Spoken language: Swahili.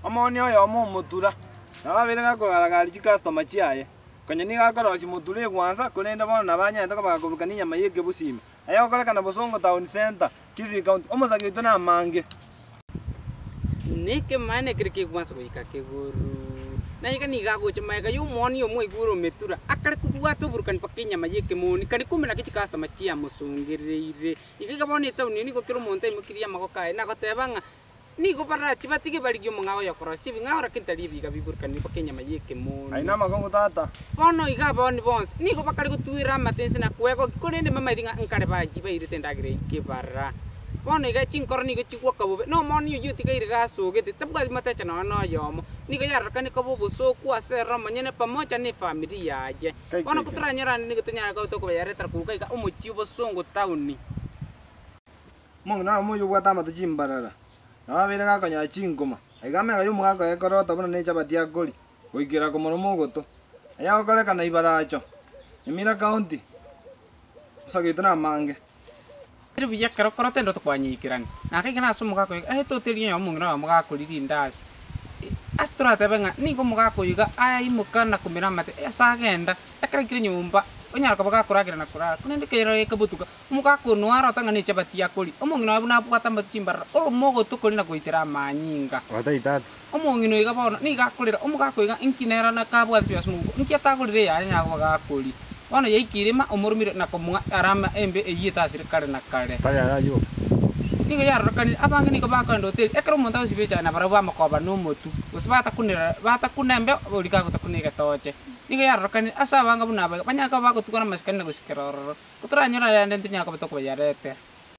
Amoni oyo mutura nababire gakogaragari customer chiaye konyeni gakoroci mutule kwanza kurenda bono nabanyenda bagakuruka ni nyama yeke busima ayo korekana Bosongo town center Kisii county omusagito na mange neke mane kirike kwanza goika keguru na yika ni gago chamaika yu moni yo moi guru metura akare kubwa to burukan pakinya mayeke moni kari kumena kichi customer chia musongereire ikiga boni taw ni ko kiro monte mukiria makoka na gotebanga ni ko para chibatike bali gyo mangao ya korosi ngao rakintali biga biburkan ni pakinya mayeke moni aina makongo tata bono iga boni bons ni ko bakari ko tuira matense na kweko korende mama idinga nkare baji ba irite ndagire ikebara bono iga chinkorni ko chikwa kabobe no moni yu tika iriga sogete tabga matacha no yomo ni ko yaraka ni kabobo so kwa sera manyene pamoja ni familia yaje bono kutranyara ni kutunya ka to ko yare tar kuka iga umuchi Bosongo town mong na mo yu wata mata jimbarara nababire gakonya chingoma aigamega yu mwako ekorota bono ne chabati akori goikira komono mogoto aya gokorekana ibaracho Nyamira county sagito na mange iri biya karo korote ndo twanyikirani nakigana sumuga ko to tiri yo mungra muga ko lindas astra tebenga ni ko muga ko yiga ai mukana kumira mate asagenda akara kiri nyumba onyara ko baga kuragira na kura kunende kero ekabutuka muga ko nuara tanga ni chabati yakoli omongino abuna bukata mbatu chimbar o mogo tukoli na kuitira manyinga wata itatu omongino yiga bono ni ga kulira omuga ko yiga inkinera na kabwa tias mungu nkiata kulire ya nya ko baga koli bono yaikirima omurumire na komunga arama embe eyita sirikare na kare taya rayo ni ga yaro kan abange ni ko baka ndo hotel ekro monta usibecha na baraba makoba no motu usbata kunira bata kunembe olika ko takuniga toche ni ga yaro kan asa banga buna banya ka bako tukana maskan na gusikero kutra nyora ya ndentinya ko to ko yarete